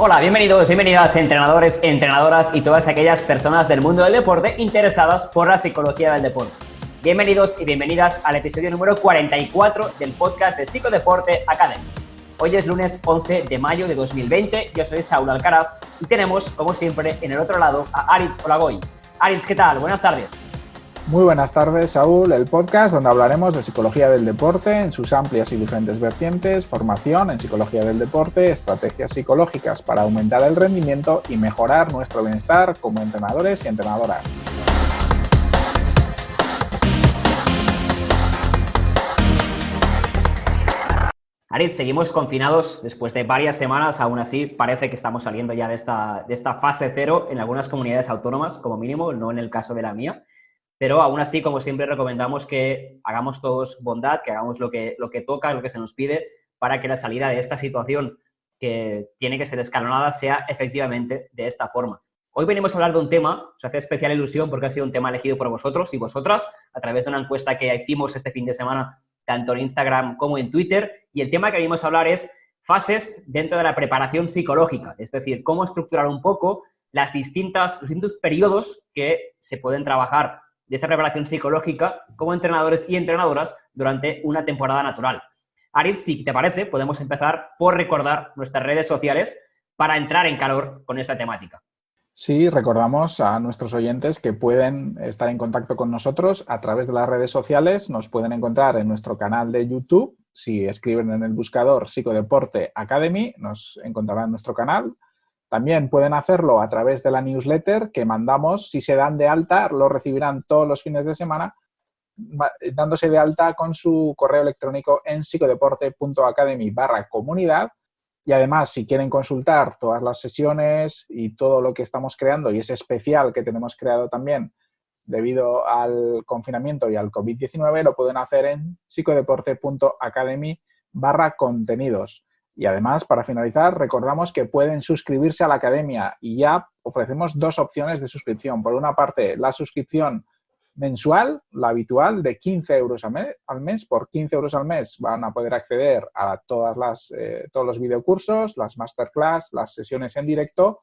Hola, bienvenidos, bienvenidas entrenadores, entrenadoras y todas aquellas personas del mundo del deporte interesadas por la psicología del deporte. Bienvenidos y bienvenidas al episodio número 44 del podcast de Psicodeporte Academy. Hoy es lunes 11 de mayo de 2020, yo soy Saúl Alcaraz y tenemos, como siempre, en el otro lado a Aritz Olagoy. Aritz, ¿qué tal? Buenas tardes. Muy buenas tardes, Saúl, el podcast donde hablaremos de psicología del deporte en sus amplias y diferentes vertientes, formación en psicología del deporte, estrategias psicológicas para aumentar el rendimiento y mejorar nuestro bienestar como entrenadores y entrenadoras. Aritz, seguimos confinados después de varias semanas, aún así parece que estamos saliendo ya de esta fase cero en algunas comunidades autónomas, como mínimo, no en el caso de la mía. Pero aún así, como siempre, recomendamos que hagamos todos bondad, que hagamos lo que toca, lo que se nos pide, para que la salida de esta situación que tiene que ser escalonada sea efectivamente de esta forma. Hoy venimos a hablar de un tema, os hace especial ilusión porque ha sido un tema elegido por vosotros y vosotras a través de una encuesta que hicimos este fin de semana, tanto en Instagram como en Twitter, y el tema que venimos a hablar es fases dentro de la preparación psicológica, es decir, cómo estructurar un poco los distintos periodos que se pueden trabajar de esta preparación psicológica como entrenadores y entrenadoras durante una temporada natural. Aritz, si te parece, podemos empezar por recordar nuestras redes sociales para entrar en calor con esta temática. Sí, recordamos a nuestros oyentes que pueden estar en contacto con nosotros a través de las redes sociales. Nos pueden encontrar en nuestro canal de YouTube. Si escriben en el buscador Psicodeporte Academy, nos encontrarán en nuestro canal. También pueden hacerlo a través de la newsletter que mandamos. Si se dan de alta, lo recibirán todos los fines de semana, dándose de alta con su correo electrónico en psicodeporte.academy/comunidad. Y además, si quieren consultar todas las sesiones y todo lo que estamos creando y ese especial que tenemos creado también debido al confinamiento y al COVID-19, lo pueden hacer en psicodeporte.academy/contenidos. Y además, para finalizar, recordamos que pueden suscribirse a la academia y ya ofrecemos dos opciones de suscripción. Por una parte, la suscripción mensual, la habitual, de 15 euros al mes. Por 15 euros al mes van a poder acceder a todos los videocursos, las masterclass, las sesiones en directo.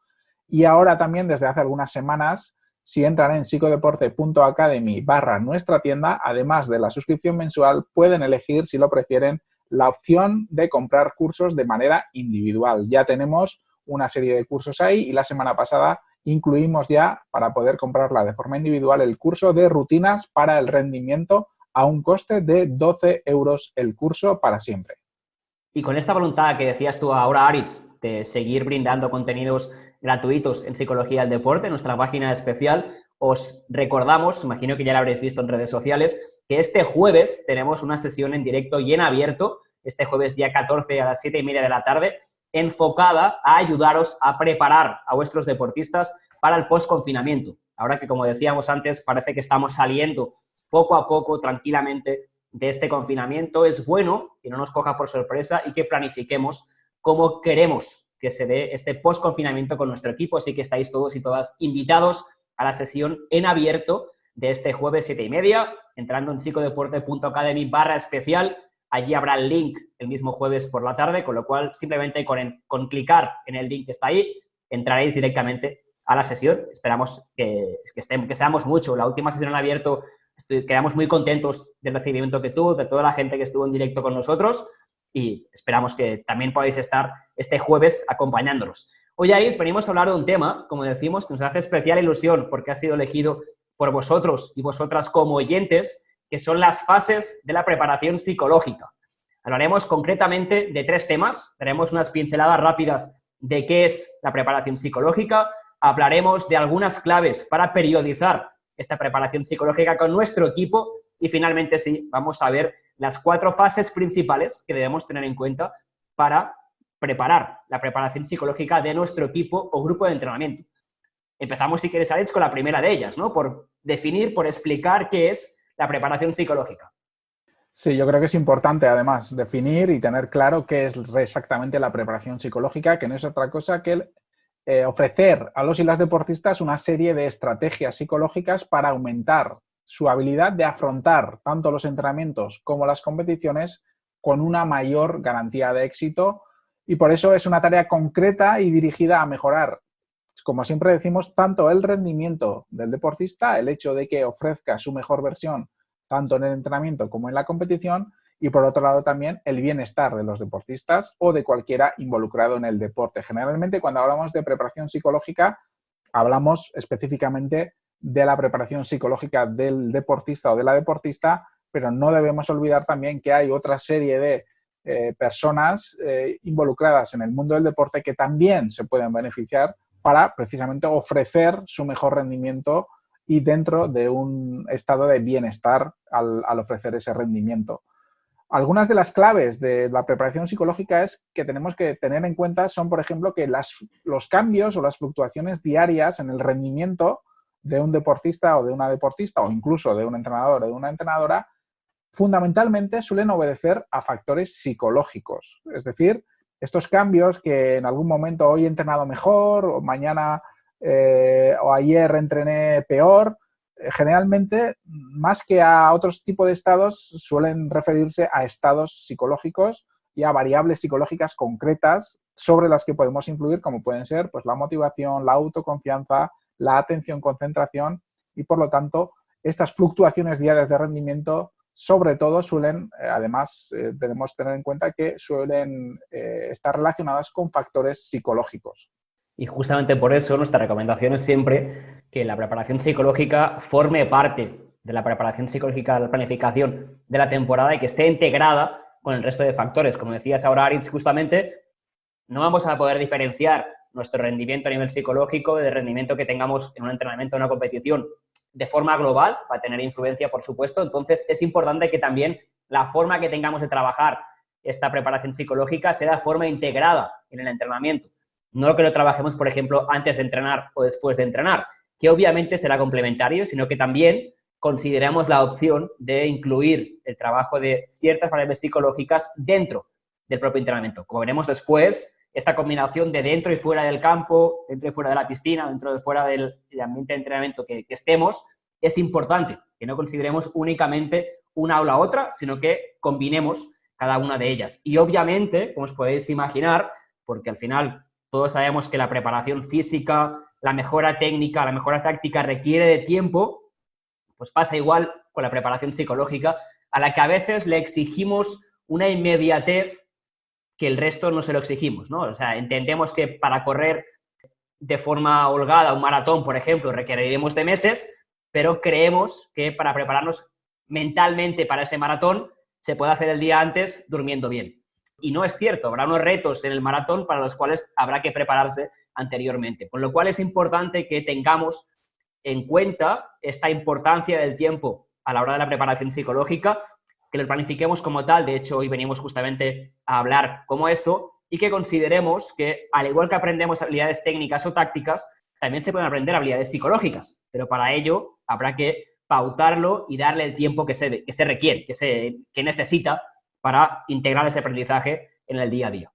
Y ahora también, desde hace algunas semanas, si entran en psicodeporte.academy/nuestra tienda, además de la suscripción mensual, pueden elegir, si lo prefieren, la opción de comprar cursos de manera individual. Ya tenemos una serie de cursos ahí y la semana pasada incluimos ya, para poder comprarla de forma individual, el curso de rutinas para el rendimiento a un coste de 12 euros el curso para siempre. Y con esta voluntad que decías tú ahora, Aritz, de seguir brindando contenidos gratuitos en Psicología del Deporte, en nuestra página especial, os recordamos, imagino que ya lo habréis visto en redes sociales, que este jueves tenemos una sesión en directo y en abierto, este jueves día 14 a las 7:30 de la tarde, enfocada a ayudaros a preparar a vuestros deportistas para el post-confinamiento. Ahora que, como decíamos antes, parece que estamos saliendo poco a poco, tranquilamente, de este confinamiento, es bueno que no nos coja por sorpresa y que planifiquemos cómo queremos que se dé este post-confinamiento con nuestro equipo. Así que estáis todos y todas invitados a la sesión en abierto de este jueves 7:30, entrando en psicodeporte.academy/especial. Allí habrá el link el mismo jueves por la tarde, con lo cual simplemente con clicar en el link que está ahí, entraréis directamente a la sesión. Esperamos que seamos mucho. La última sesión en abierto quedamos muy contentos del recibimiento que tuvo, de toda la gente que estuvo en directo con nosotros y esperamos que también podáis estar este jueves acompañándonos. Hoy, Aritz, venimos a hablar de un tema, como decimos, que nos hace especial ilusión porque ha sido elegido por vosotros y vosotras como oyentes, que son las fases de la preparación psicológica. Hablaremos concretamente de 3 temas, daremos unas pinceladas rápidas de qué es la preparación psicológica, hablaremos de algunas claves para periodizar esta preparación psicológica con nuestro equipo y finalmente sí, vamos a ver las 4 fases principales que debemos tener en cuenta para preparar la preparación psicológica de nuestro equipo o grupo de entrenamiento. Empezamos, si quieres, Alex, con la primera de ellas, ¿no? Por definir, por explicar qué es la preparación psicológica. Sí, yo creo que es importante, además, definir y tener claro qué es exactamente la preparación psicológica, que no es otra cosa que ofrecer a los y las deportistas una serie de estrategias psicológicas para aumentar su habilidad de afrontar tanto los entrenamientos como las competiciones con una mayor garantía de éxito y por eso es una tarea concreta y dirigida a mejorar, como siempre decimos, tanto el rendimiento del deportista, el hecho de que ofrezca su mejor versión tanto en el entrenamiento como en la competición, y por otro lado también el bienestar de los deportistas o de cualquiera involucrado en el deporte. Generalmente cuando hablamos de preparación psicológica hablamos específicamente de la preparación psicológica del deportista o de la deportista, pero no debemos olvidar también que hay otra serie de personas involucradas en el mundo del deporte que también se pueden beneficiar para precisamente ofrecer su mejor rendimiento y dentro de un estado de bienestar al ofrecer ese rendimiento. Algunas de las claves de la preparación psicológica es que tenemos que tener en cuenta son, por ejemplo, que los cambios o las fluctuaciones diarias en el rendimiento de un deportista o de una deportista o incluso de un entrenador o de una entrenadora fundamentalmente suelen obedecer a factores psicológicos. Es decir, estos cambios que en algún momento hoy he entrenado mejor o mañana o ayer entrené peor, generalmente, más que a otros tipos de estados, suelen referirse a estados psicológicos y a variables psicológicas concretas sobre las que podemos influir, como pueden ser pues, la motivación, la autoconfianza, la atención, concentración y, por lo tanto, estas fluctuaciones diarias de rendimiento, sobre todo, suelen, además, debemos tener en cuenta que suelen estar relacionadas con factores psicológicos. Y justamente por eso nuestra recomendación es siempre que la preparación psicológica forme parte de la preparación psicológica de la planificación de la temporada y que esté integrada con el resto de factores. Como decías ahora, Aritz, justamente no vamos a poder diferenciar nuestro rendimiento a nivel psicológico del rendimiento que tengamos en un entrenamiento o una competición de forma global, va a tener influencia, por supuesto. Entonces, es importante que también la forma que tengamos de trabajar esta preparación psicológica sea de forma integrada en el entrenamiento. No que lo trabajemos, por ejemplo, antes de entrenar o después de entrenar, que obviamente será complementario, sino que también consideramos la opción de incluir el trabajo de ciertas variables psicológicas dentro del propio entrenamiento. Como veremos después, esta combinación de dentro y fuera del campo, dentro y fuera de la piscina, dentro y fuera del ambiente de entrenamiento que estemos, es importante que no consideremos únicamente una o la otra, sino que combinemos cada una de ellas. Y obviamente, como os podéis imaginar, porque al final todos sabemos que la preparación física, la mejora técnica, la mejora táctica requiere de tiempo, pues pasa igual con la preparación psicológica, a la que a veces le exigimos una inmediatez que el resto no se lo exigimos, ¿no? O sea, entendemos que para correr de forma holgada un maratón, por ejemplo, requeriremos de meses, pero creemos que para prepararnos mentalmente para ese maratón se puede hacer el día antes durmiendo bien. Y no es cierto, habrá unos retos en el maratón para los cuales habrá que prepararse anteriormente. Con lo cual es importante que tengamos en cuenta esta importancia del tiempo a la hora de la preparación psicológica, que lo planifiquemos como tal. De hecho, hoy venimos justamente a hablar como eso, y que consideremos que, al igual que aprendemos habilidades técnicas o tácticas, también se pueden aprender habilidades psicológicas, pero para ello habrá que pautarlo y darle el tiempo que se requiere, que necesita para integrar ese aprendizaje en el día a día.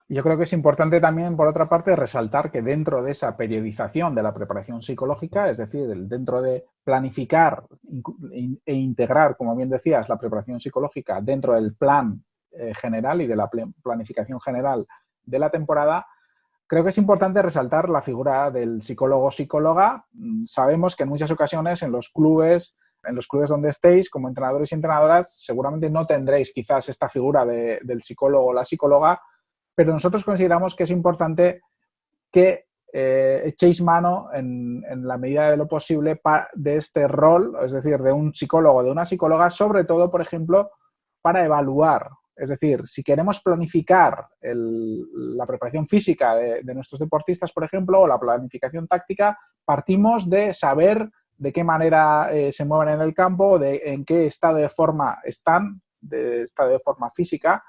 Yo creo que es importante también, por otra parte, resaltar que dentro de esa periodización de la preparación psicológica, es decir, dentro de planificar e integrar, como bien decías, la preparación psicológica dentro del plan general y de la planificación general de la temporada, creo que es importante resaltar la figura del psicólogo o psicóloga. Sabemos que en muchas ocasiones en los clubes donde estéis, como entrenadores y entrenadoras, seguramente no tendréis quizás esta figura del psicólogo o la psicóloga, pero nosotros consideramos que es importante que echéis mano en la medida de lo posible de este rol, es decir, de un psicólogo o de una psicóloga, sobre todo, por ejemplo, para evaluar. Es decir, si queremos planificar la preparación física de nuestros deportistas, por ejemplo, o la planificación táctica, partimos de saber de qué manera se mueven en el campo, en qué estado de forma están, de estado de forma física.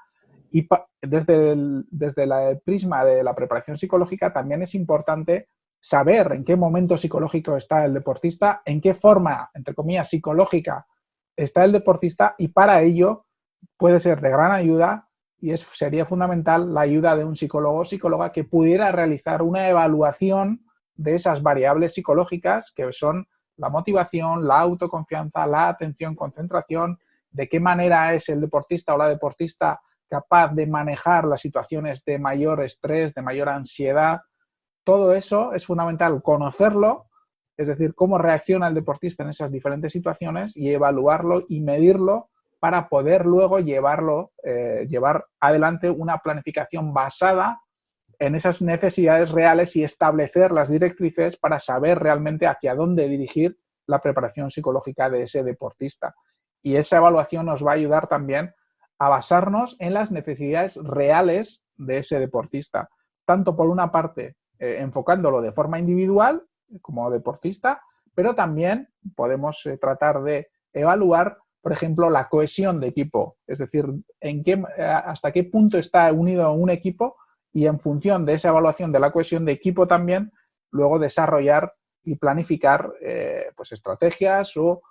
Y desde el prisma de la preparación psicológica también es importante saber en qué momento psicológico está el deportista, en qué forma, entre comillas, psicológica está el deportista, y para ello puede ser de gran ayuda y sería fundamental la ayuda de un psicólogo o psicóloga que pudiera realizar una evaluación de esas variables psicológicas que son la motivación, la autoconfianza, la atención, concentración, de qué manera es el deportista o la deportista capaz de manejar las situaciones de mayor estrés, de mayor ansiedad. Todo eso es fundamental conocerlo, es decir, cómo reacciona el deportista en esas diferentes situaciones y evaluarlo y medirlo para poder luego llevar adelante una planificación basada en esas necesidades reales y establecer las directrices para saber realmente hacia dónde dirigir la preparación psicológica de ese deportista. Y esa evaluación nos va a ayudar también a basarnos en las necesidades reales de ese deportista, tanto por una parte enfocándolo de forma individual como deportista, pero también podemos tratar de evaluar, por ejemplo, la cohesión de equipo, es decir, hasta qué punto está unido un equipo y en función de esa evaluación de la cohesión de equipo también, luego desarrollar y planificar pues estrategias o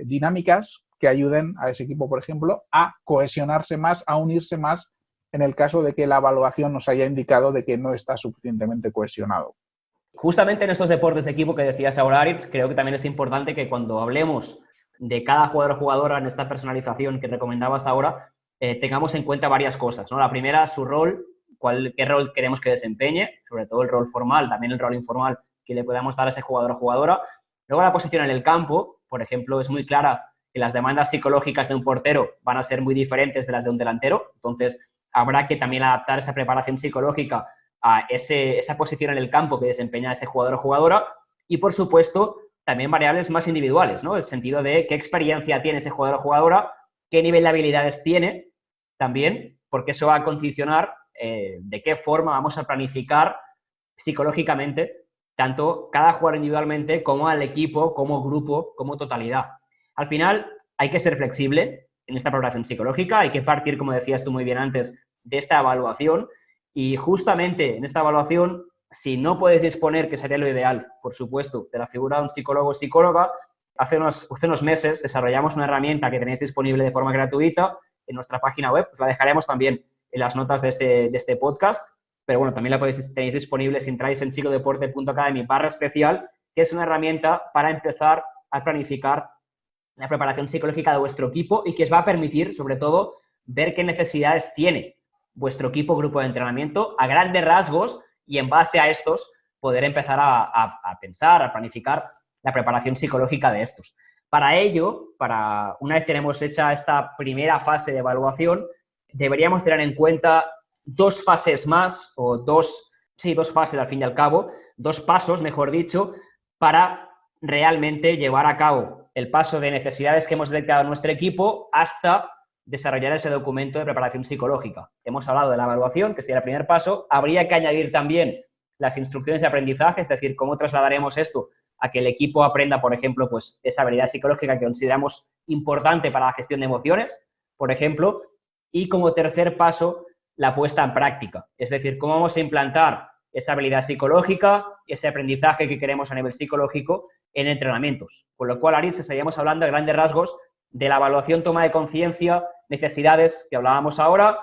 dinámicas que ayuden a ese equipo, por ejemplo, a cohesionarse más, a unirse más en el caso de que la evaluación nos haya indicado de que no está suficientemente cohesionado. Justamente en estos deportes de equipo que decías ahora, Aritz, creo que también es importante que cuando hablemos de cada jugador o jugadora en esta personalización que recomendabas ahora, tengamos en cuenta varias cosas, ¿no? La primera, su rol, qué rol queremos que desempeñe, sobre todo el rol formal, también el rol informal que le podamos dar a ese jugador o jugadora. Luego la posición en el campo, por ejemplo, es muy clara que las demandas psicológicas de un portero van a ser muy diferentes de las de un delantero, entonces habrá que también adaptar esa preparación psicológica a esa posición en el campo que desempeña ese jugador o jugadora y, por supuesto, también variables más individuales, ¿no? El sentido de qué experiencia tiene ese jugador o jugadora, qué nivel de habilidades tiene también, porque eso va a condicionar de qué forma vamos a planificar psicológicamente tanto cada jugador individualmente como al equipo, como grupo, como totalidad. Al final hay que ser flexible en esta preparación psicológica, hay que partir, como decías tú muy bien antes, de esta evaluación y justamente en esta evaluación, si no puedes disponer, que sería lo ideal, por supuesto, de la figura de un psicólogo o psicóloga, hace unos meses desarrollamos una herramienta que tenéis disponible de forma gratuita en nuestra página web, os la dejaremos también en las notas de este podcast, pero bueno, también la tenéis disponible si entráis en ciclodeporte.academy/especial, que es una herramienta para empezar a planificar la preparación psicológica de vuestro equipo y que os va a permitir, sobre todo, ver qué necesidades tiene vuestro equipo, grupo de entrenamiento, a grandes rasgos, y en base a estos poder empezar a pensar, a planificar la preparación psicológica de estos. Para ello, una vez tenemos hecha esta primera fase de evaluación, deberíamos tener en cuenta dos fases más, o dos fases al fin y al cabo, dos pasos, mejor dicho, para realmente llevar a cabo el paso de necesidades que hemos detectado en nuestro equipo hasta desarrollar ese documento de preparación psicológica. Hemos hablado de la evaluación, que sería el primer paso. Habría que añadir también las instrucciones de aprendizaje, es decir, cómo trasladaremos esto a que el equipo aprenda, por ejemplo, pues esa habilidad psicológica que consideramos importante para la gestión de emociones, por ejemplo. Y como tercer paso, la puesta en práctica. Es decir, cómo vamos a implantar esa habilidad psicológica, ese aprendizaje que queremos a nivel psicológico en entrenamientos. Con lo cual, Aritz, estaríamos hablando de grandes rasgos de la evaluación, toma de conciencia, necesidades que hablábamos ahora,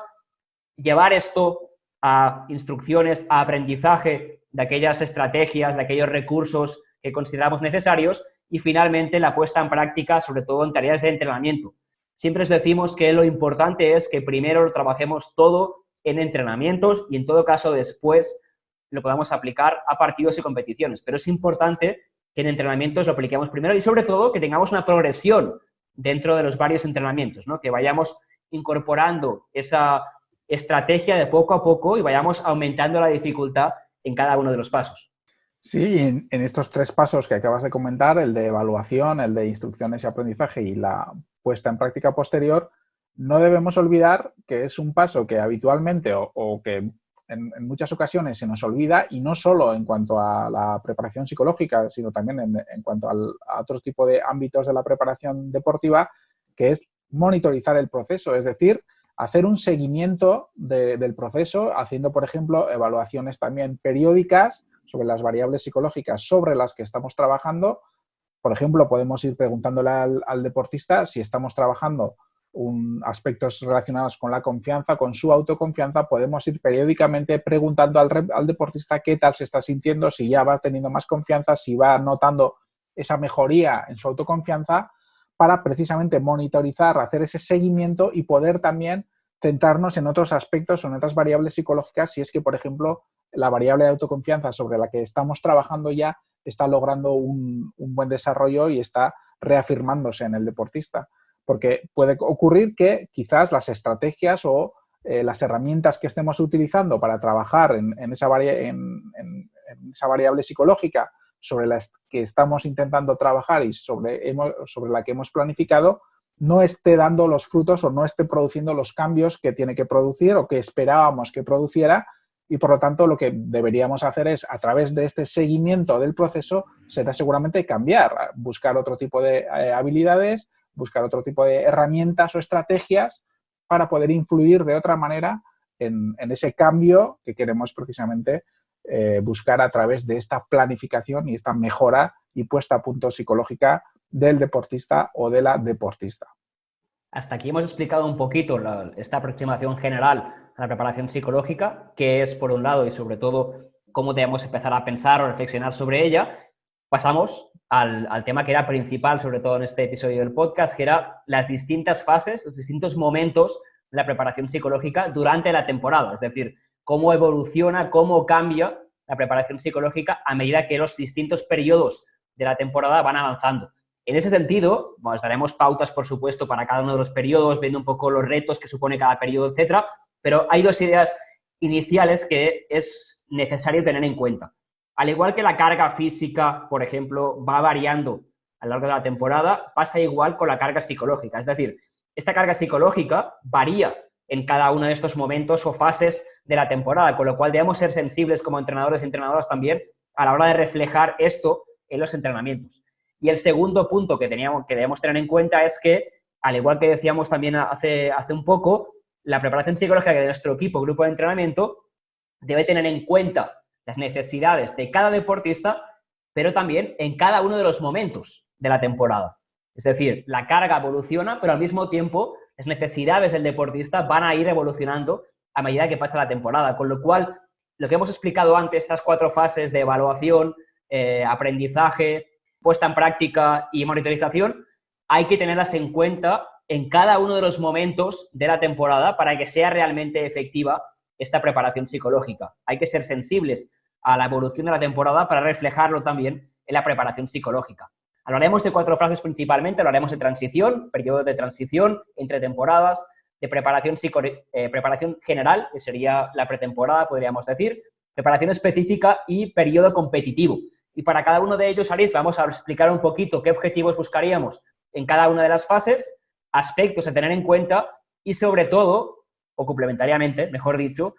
llevar esto a instrucciones, a aprendizaje de aquellas estrategias, de aquellos recursos que consideramos necesarios y finalmente la puesta en práctica, sobre todo en tareas de entrenamiento. Siempre os decimos que lo importante es que primero lo trabajemos todo en entrenamientos y en todo caso después lo podamos aplicar a partidos y competiciones. Pero es importante que en entrenamientos lo apliquemos primero y sobre todo que tengamos una progresión dentro de los varios entrenamientos, ¿no? Que vayamos incorporando esa estrategia de poco a poco y vayamos aumentando la dificultad en cada uno de los pasos. Sí, en estos tres pasos que acabas de comentar, el de evaluación, el de instrucciones y aprendizaje y la puesta en práctica posterior, no debemos olvidar que es un paso que habitualmente o que en muchas ocasiones se nos olvida, y no solo en cuanto a la preparación psicológica, sino también en cuanto a otro tipo de ámbitos de la preparación deportiva, que es monitorizar el proceso, es decir, hacer un seguimiento del proceso, haciendo, por ejemplo, evaluaciones también periódicas sobre las variables psicológicas sobre las que estamos trabajando. Por ejemplo, podemos ir preguntándole al deportista si estamos trabajando aspectos relacionados con la confianza, con su autoconfianza. Podemos ir periódicamente preguntando al deportista qué tal se está sintiendo, si ya va teniendo más confianza, si va notando esa mejoría en su autoconfianza, para precisamente monitorizar, hacer ese seguimiento y poder también centrarnos en otros aspectos o en otras variables psicológicas si es que, por ejemplo, la variable de autoconfianza sobre la que estamos trabajando ya está logrando un buen desarrollo y está reafirmándose en el deportista. Porque puede ocurrir que quizás las estrategias o las herramientas que estemos utilizando para trabajar en esa variable psicológica sobre la que estamos intentando trabajar y sobre la que hemos planificado, no esté dando los frutos o no esté produciendo los cambios que tiene que producir o que esperábamos que produciera, y por lo tanto lo que deberíamos hacer es, a través de este seguimiento del proceso, será seguramente cambiar, buscar otro tipo de habilidades, buscar otro tipo de herramientas o estrategias para poder influir de otra manera en ese cambio que queremos precisamente buscar a través de esta planificación y esta mejora y puesta a punto psicológica del deportista o de la deportista. Hasta aquí hemos explicado un poquito esta aproximación general a la preparación psicológica, que es por un lado y sobre todo cómo debemos empezar a pensar o reflexionar sobre ella. Pasamos al tema que era principal, sobre todo en este episodio del podcast, que era las distintas fases, los distintos momentos de la preparación psicológica durante la temporada, es decir, cómo evoluciona, cómo cambia la preparación psicológica a medida que los distintos periodos de la temporada van avanzando. En ese sentido, os daremos pautas, por supuesto, para cada uno de los periodos, viendo un poco los retos que supone cada periodo, etcétera, pero hay dos ideas iniciales que es necesario tener en cuenta. Al igual que la carga física, por ejemplo, va variando a lo largo de la temporada, pasa igual con la carga psicológica. Es decir, esta carga psicológica varía en cada uno de estos momentos o fases de la temporada, con lo cual debemos ser sensibles como entrenadores y entrenadoras también a la hora de reflejar esto en los entrenamientos. Y el segundo punto que debemos tener en cuenta es que, al igual que decíamos también hace un poco, la preparación psicológica de nuestro grupo de entrenamiento, debe tener en cuenta las necesidades de cada deportista, pero también en cada uno de los momentos de la temporada. Es decir, la carga evoluciona, pero al mismo tiempo las necesidades del deportista van a ir evolucionando a medida que pasa la temporada. Con lo cual, lo que hemos explicado antes, estas 4 fases de evaluación, aprendizaje, puesta en práctica y monitorización, hay que tenerlas en cuenta en cada uno de los momentos de la temporada para que sea realmente efectiva esta preparación psicológica. Hay que ser sensibles a la evolución de la temporada para reflejarlo también en la preparación psicológica. Hablaremos de 4 fases principalmente, hablaremos de transición, periodo de transición entre temporadas, de preparación general, que sería la pretemporada, podríamos decir, preparación específica y periodo competitivo. Y para cada uno de ellos, Aliz, vamos a explicar un poquito qué objetivos buscaríamos en cada una de las fases, aspectos a tener en cuenta y, sobre todo, o complementariamente, mejor dicho,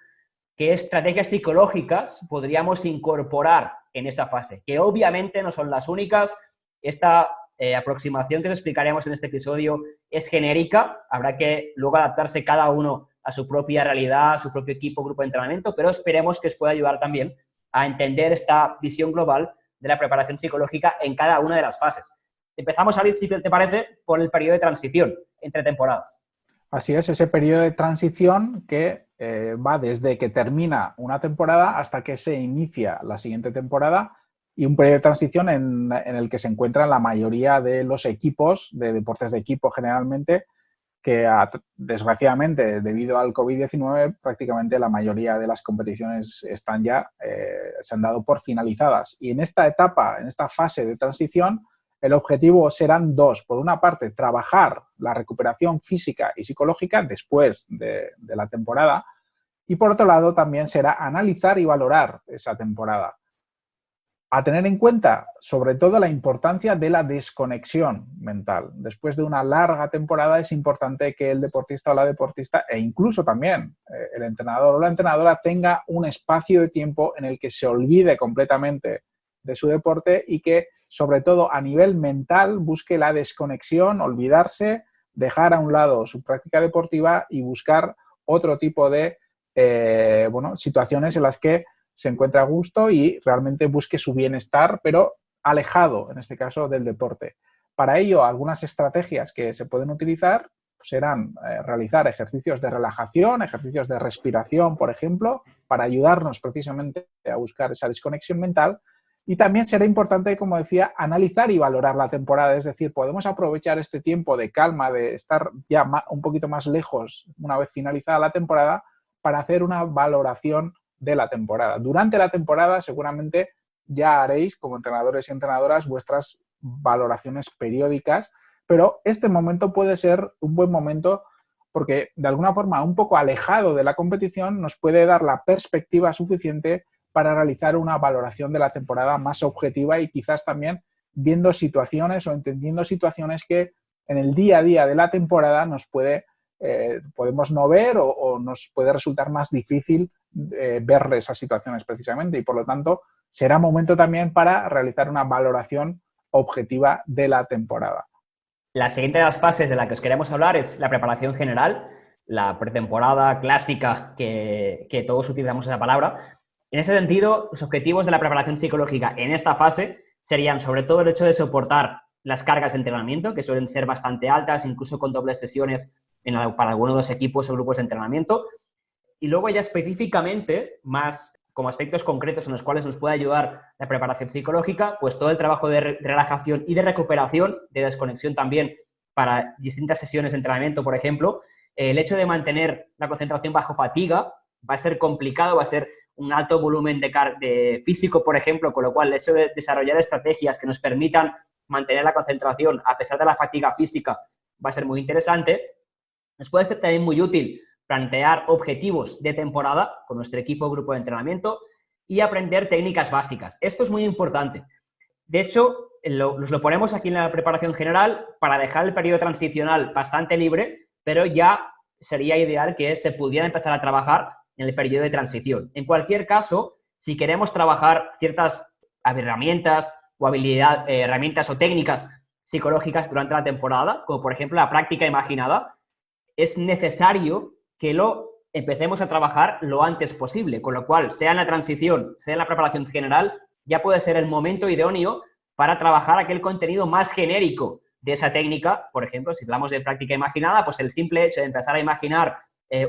qué estrategias psicológicas podríamos incorporar en esa fase, que obviamente no son las únicas. Esta aproximación que os explicaremos en este episodio es genérica, habrá que luego adaptarse cada uno a su propia realidad, a su propio equipo, grupo de entrenamiento, pero esperemos que os pueda ayudar también a entender esta visión global de la preparación psicológica en cada una de las fases. Empezamos, Alice, si te parece, por el periodo de transición entre temporadas. Así es, ese periodo de transición que va desde que termina una temporada hasta que se inicia la siguiente temporada, y un periodo de transición en el que se encuentran la mayoría de los equipos, de deportes de equipo generalmente, que desgraciadamente, debido al COVID-19, prácticamente la mayoría de las competiciones están ya, se han dado por finalizadas. Y en esta etapa, en esta fase de transición, el objetivo serán 2. Por una parte, trabajar la recuperación física y psicológica después de la temporada, y por otro lado también será analizar y valorar esa temporada. A tener en cuenta, sobre todo, la importancia de la desconexión mental. Después de una larga temporada es importante que el deportista o la deportista, e incluso también el entrenador o la entrenadora, tenga un espacio de tiempo en el que se olvide completamente de su deporte y que, sobre todo a nivel mental, busque la desconexión, olvidarse, dejar a un lado su práctica deportiva y buscar otro tipo de situaciones en las que se encuentra a gusto y realmente busque su bienestar, pero alejado, en este caso, del deporte. Para ello, algunas estrategias que se pueden utilizar serán realizar ejercicios de relajación, ejercicios de respiración, por ejemplo, para ayudarnos precisamente a buscar esa desconexión mental, Y también será importante, como decía, analizar y valorar la temporada. Es decir, podemos aprovechar este tiempo de calma, de estar ya un poquito más lejos una vez finalizada la temporada, para hacer una valoración de la temporada. Durante la temporada seguramente ya haréis, como entrenadores y entrenadoras, vuestras valoraciones periódicas, pero este momento puede ser un buen momento porque, de alguna forma, un poco alejado de la competición, nos puede dar la perspectiva suficiente para realizar una valoración de la temporada más objetiva y quizás también viendo situaciones o entendiendo situaciones que en el día a día de la temporada nos podemos no ver o nos puede resultar más difícil ver esas situaciones precisamente, y por lo tanto será momento también para realizar una valoración objetiva de la temporada. La siguiente de las fases de la que os queremos hablar es la preparación general, la pretemporada clásica, que todos utilizamos esa palabra. En ese sentido, los objetivos de la preparación psicológica en esta fase serían sobre todo el hecho de soportar las cargas de entrenamiento, que suelen ser bastante altas, incluso con dobles sesiones para algunos de los equipos o grupos de entrenamiento. Y luego ya específicamente, más como aspectos concretos en los cuales nos puede ayudar la preparación psicológica, pues todo el trabajo de relajación y de recuperación, de desconexión también para distintas sesiones de entrenamiento, por ejemplo. El hecho de mantener la concentración bajo fatiga va a ser complicado, va a ser un alto volumen de físico, por ejemplo, con lo cual el hecho de desarrollar estrategias que nos permitan mantener la concentración a pesar de la fatiga física va a ser muy interesante. Nos puede ser también muy útil plantear objetivos de temporada con nuestro equipo o grupo de entrenamiento y aprender técnicas básicas. Esto es muy importante. De hecho, nos lo ponemos aquí en la preparación general para dejar el periodo transicional bastante libre, pero ya sería ideal que se pudiera empezar a trabajar en el periodo de transición. En cualquier caso, si queremos trabajar ciertas herramientas o herramientas o técnicas psicológicas durante la temporada, como por ejemplo la práctica imaginada, es necesario que lo empecemos a trabajar lo antes posible, con lo cual, sea en la transición, sea en la preparación general, ya puede ser el momento idóneo para trabajar aquel contenido más genérico de esa técnica. Por ejemplo, si hablamos de práctica imaginada, pues el simple hecho de empezar a imaginar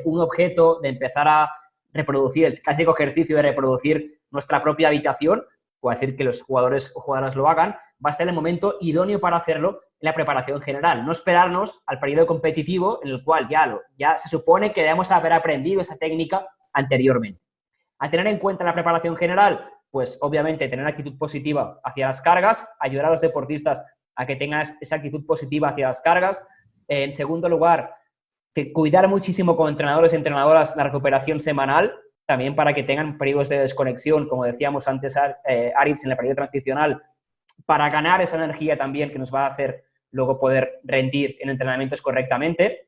un objeto, de empezar a reproducir el clásico ejercicio de reproducir nuestra propia habitación, o decir que los jugadores o jugadoras lo hagan, va a ser el momento idóneo para hacerlo en la preparación general. No esperarnos al periodo competitivo en el cual ya se supone que debemos haber aprendido esa técnica anteriormente. A tener en cuenta en la preparación general, pues obviamente tener actitud positiva hacia las cargas, ayudar a los deportistas a que tengan esa actitud positiva hacia las cargas. En segundo lugar, cuidar muchísimo como entrenadores y entrenadoras la recuperación semanal, también para que tengan periodos de desconexión, como decíamos antes, Aritz, en el periodo transicional, para ganar esa energía también que nos va a hacer luego poder rendir en entrenamientos correctamente,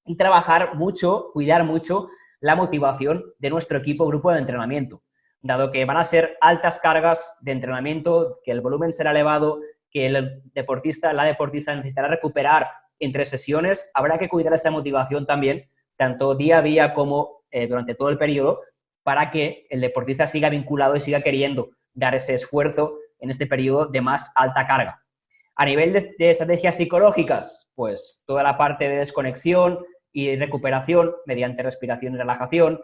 y trabajar mucho, cuidar mucho la motivación de nuestro equipo o grupo de entrenamiento, dado que van a ser altas cargas de entrenamiento, que el volumen será elevado, que la deportista necesitará recuperar entre sesiones. Habrá que cuidar esa motivación también, tanto día a día como durante todo el periodo, para que el deportista siga vinculado y siga queriendo dar ese esfuerzo en este periodo de más alta carga. A nivel de estrategias psicológicas, pues toda la parte de desconexión y recuperación mediante respiración y relajación.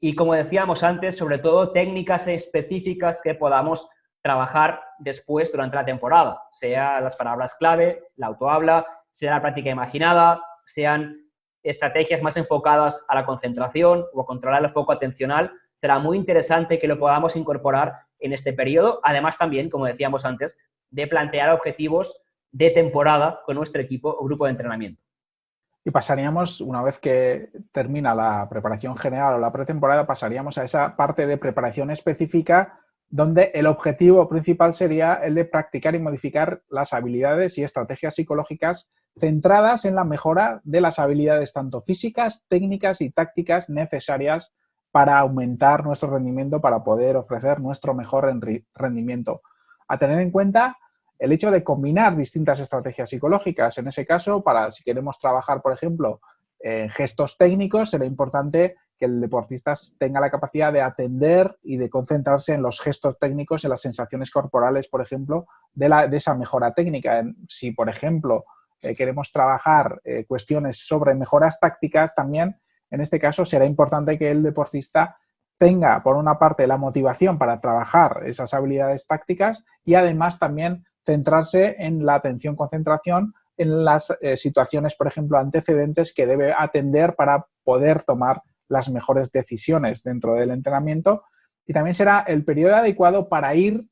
Y como decíamos antes, sobre todo técnicas específicas que podamos trabajar después durante la temporada, sea las palabras clave, la autohabla, sea la práctica imaginada, sean estrategias más enfocadas a la concentración o a controlar el foco atencional. Será muy interesante que lo podamos incorporar en este periodo. Además también, como decíamos antes, de plantear objetivos de temporada con nuestro equipo o grupo de entrenamiento. Y pasaríamos, una vez que termina la preparación general o la pretemporada, pasaríamos a esa parte de preparación específica donde el objetivo principal sería el de practicar y modificar las habilidades y estrategias psicológicas centradas en la mejora de las habilidades tanto físicas, técnicas y tácticas necesarias para aumentar nuestro rendimiento, para poder ofrecer nuestro mejor rendimiento. A tener en cuenta el hecho de combinar distintas estrategias psicológicas. En ese caso, si queremos trabajar, por ejemplo, en gestos técnicos, será importante que el deportista tenga la capacidad de atender y de concentrarse en los gestos técnicos, en las sensaciones corporales, por ejemplo, de esa mejora técnica. Si, por ejemplo, queremos trabajar cuestiones sobre mejoras tácticas, también, en este caso, será importante que el deportista tenga, por una parte, la motivación para trabajar esas habilidades tácticas y además también centrarse en la atención-concentración en las situaciones, por ejemplo, antecedentes que debe atender para poder tomar las mejores decisiones dentro del entrenamiento. Y también será el periodo adecuado para ir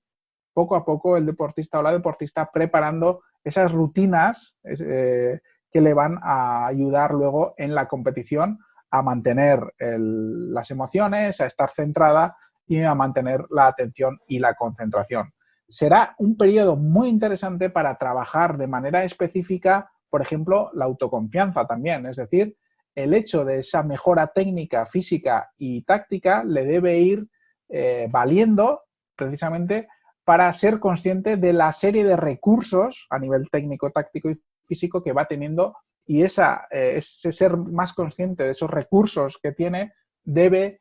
poco a poco el deportista o la deportista preparando esas rutinas que le van a ayudar luego en la competición a mantener las emociones, a estar centrada y a mantener la atención y la concentración. Será un periodo muy interesante para trabajar de manera específica, por ejemplo, la autoconfianza también. Es decir, el hecho de esa mejora técnica, física y táctica le debe ir valiendo precisamente para ser consciente de la serie de recursos a nivel técnico, táctico y físico que va teniendo, y ese ser más consciente de esos recursos que tiene debe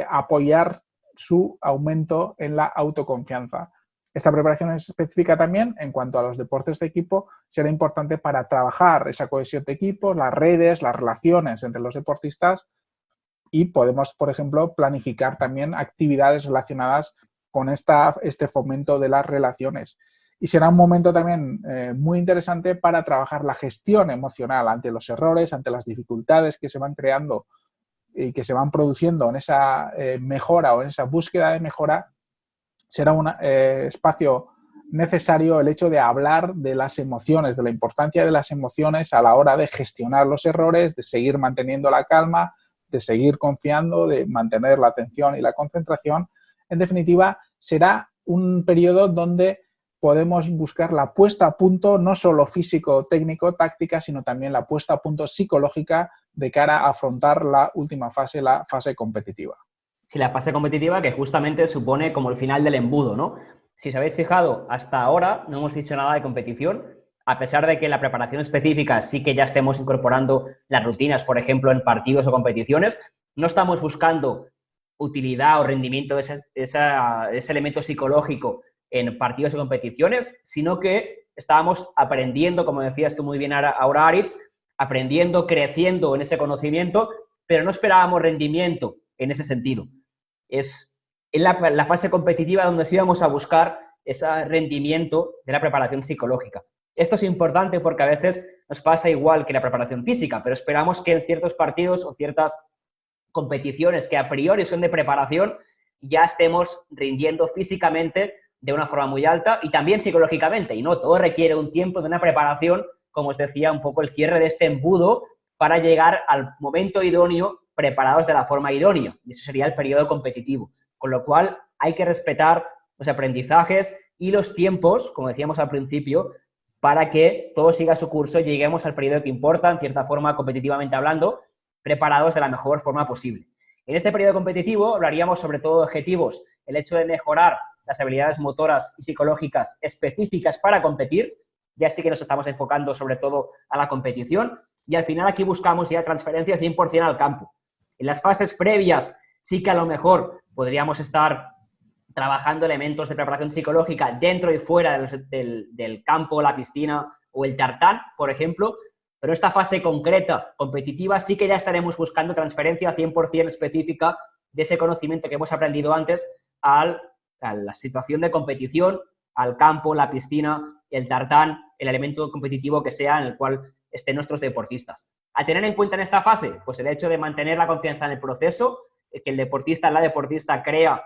apoyar su aumento en la autoconfianza. Esta preparación específica también, en cuanto a los deportes de equipo, será importante para trabajar esa cohesión de equipo, las redes, las relaciones entre los deportistas, y podemos, por ejemplo, planificar también actividades relacionadas con este fomento de las relaciones. Y será un momento también muy interesante para trabajar la gestión emocional ante los errores, ante las dificultades que se van creando y que se van produciendo en esa mejora o en esa búsqueda de mejora. Será un espacio necesario el hecho de hablar de las emociones, de la importancia de las emociones a la hora de gestionar los errores, de seguir manteniendo la calma, de seguir confiando, de mantener la atención y la concentración. En definitiva, será un periodo donde podemos buscar la puesta a punto, no solo físico, técnico, táctica, sino también la puesta a punto psicológica de cara a afrontar la última fase, la fase competitiva. Sí, la fase competitiva que justamente supone como el final del embudo, ¿no? Si os habéis fijado, hasta ahora no hemos dicho nada de competición, a pesar de que en la preparación específica sí que ya estemos incorporando las rutinas, por ejemplo, en partidos o competiciones, no estamos buscando utilidad o rendimiento de ese elemento psicológico en partidos o competiciones, sino que estábamos aprendiendo, como decías tú muy bien ahora, Aritz, aprendiendo, creciendo en ese conocimiento, pero no esperábamos rendimiento en ese sentido. Es en la fase competitiva donde sí vamos a buscar ese rendimiento de la preparación psicológica. Esto es importante porque a veces nos pasa igual que la preparación física, pero esperamos que en ciertos partidos o ciertas competiciones que a priori son de preparación ya estemos rindiendo físicamente de una forma muy alta y también psicológicamente. Y no, todo requiere un tiempo de una preparación, como os decía, un poco el cierre de este embudo para llegar al momento idóneo preparados de la forma idónea. Y eso sería el periodo competitivo. Con lo cual hay que respetar los aprendizajes y los tiempos, como decíamos al principio, para que todo siga su curso y lleguemos al periodo que importa, en cierta forma, competitivamente hablando, preparados de la mejor forma posible. En este periodo competitivo hablaríamos sobre todo de objetivos, el hecho de mejorar las habilidades motoras y psicológicas específicas para competir, ya sí que nos estamos enfocando sobre todo a la competición, y al final aquí buscamos ya transferencia 100% al campo. En las fases previas sí que a lo mejor podríamos estar trabajando elementos de preparación psicológica dentro y fuera del campo, la piscina o el tartán, por ejemplo, pero esta fase concreta, competitiva, sí que ya estaremos buscando transferencia 100% específica de ese conocimiento que hemos aprendido antes a la situación de competición, al campo, la piscina, el tartán, el elemento competitivo que sea en el cual estén nuestros deportistas. A tener en cuenta en esta fase, pues el hecho de mantener la confianza en el proceso, que el deportista, la deportista crea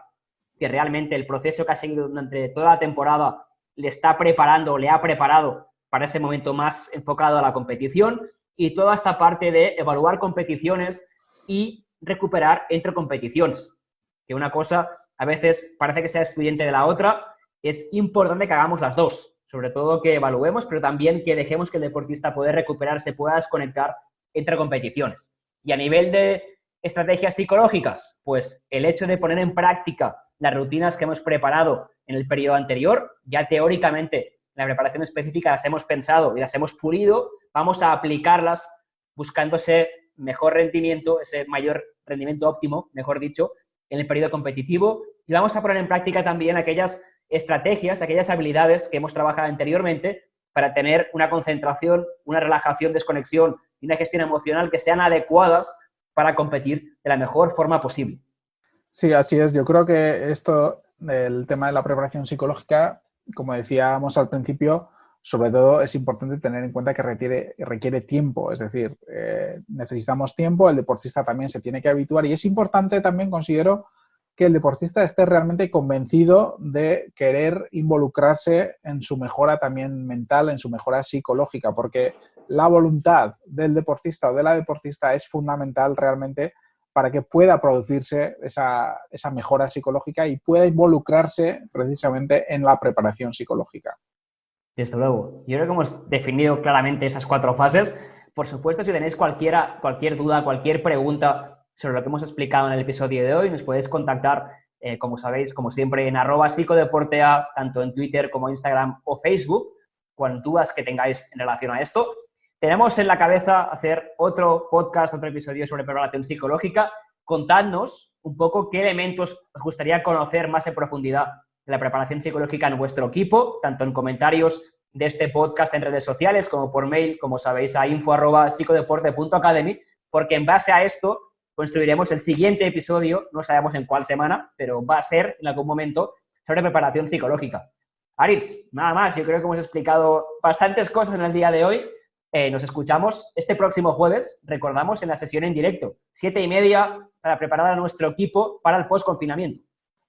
que realmente el proceso que ha seguido durante toda la temporada le está preparando o le ha preparado para ese momento más enfocado a la competición, y toda esta parte de evaluar competiciones y recuperar entre competiciones, que una cosa a veces parece que sea excluyente de la otra. Es importante que hagamos las dos, sobre todo que evaluemos, pero también que dejemos que el deportista pueda recuperarse, pueda desconectar entre competiciones. Y a nivel de estrategias psicológicas, pues el hecho de poner en práctica las rutinas que hemos preparado en el periodo anterior, ya teóricamente la preparación específica las hemos pensado y las hemos pulido, vamos a aplicarlas buscando ese mejor rendimiento, ese mayor rendimiento óptimo, mejor dicho, en el periodo competitivo, y vamos a poner en práctica también aquellas estrategias, aquellas habilidades que hemos trabajado anteriormente para tener una concentración, una relajación, desconexión y una gestión emocional que sean adecuadas para competir de la mejor forma posible. Sí, así es. Yo creo que el tema de la preparación psicológica, como decíamos al principio, sobre todo es importante tener en cuenta que requiere tiempo. Es decir, necesitamos tiempo, el deportista también se tiene que habituar y es importante también, considero, que el deportista esté realmente convencido de querer involucrarse en su mejora también mental, en su mejora psicológica, porque la voluntad del deportista o de la deportista es fundamental realmente para que pueda producirse esa mejora psicológica y pueda involucrarse precisamente en la preparación psicológica. Desde luego. Yo creo que hemos definido claramente esas 4 fases. Por supuesto, si tenéis cualquier duda, cualquier pregunta sobre lo que hemos explicado en el episodio de hoy, nos podéis contactar, como sabéis, como siempre, en @psicodeportea, tanto en Twitter como Instagram o Facebook, con dudas que tengáis en relación a esto. Tenemos en la cabeza hacer otro podcast, otro episodio sobre preparación psicológica. Contadnos un poco qué elementos os gustaría conocer más en profundidad de la preparación psicológica en vuestro equipo, tanto en comentarios de este podcast en redes sociales como por mail, como sabéis, a info@psicodeporte.academy, porque en base a esto construiremos el siguiente episodio, no sabemos en cuál semana, pero va a ser en algún momento sobre preparación psicológica. Aritz, nada más, yo creo que hemos explicado bastantes cosas en el día de hoy. Nos escuchamos este próximo jueves, recordamos, en la sesión en directo, 7:30, para preparar a nuestro equipo para el post-confinamiento.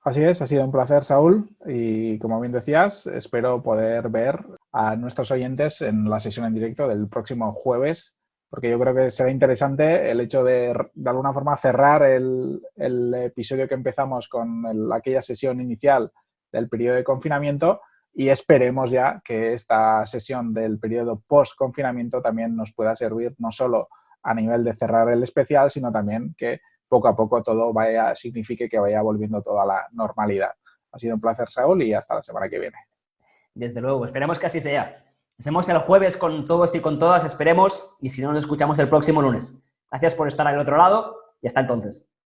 Así es, ha sido un placer, Saúl, y como bien decías, espero poder ver a nuestros oyentes en la sesión en directo del próximo jueves, porque yo creo que será interesante el hecho de alguna forma, cerrar el episodio que empezamos con aquella sesión inicial del periodo de confinamiento y esperemos ya que esta sesión del periodo post-confinamiento también nos pueda servir no solo a nivel de cerrar el especial, sino también que poco a poco todo signifique que vaya volviendo toda la normalidad. Ha sido un placer, Saúl, y hasta la semana que viene. Desde luego, esperemos que así sea. Nos vemos el jueves con todos y con todas, esperemos, y si no, nos escuchamos el próximo lunes. Gracias por estar al otro lado y hasta entonces.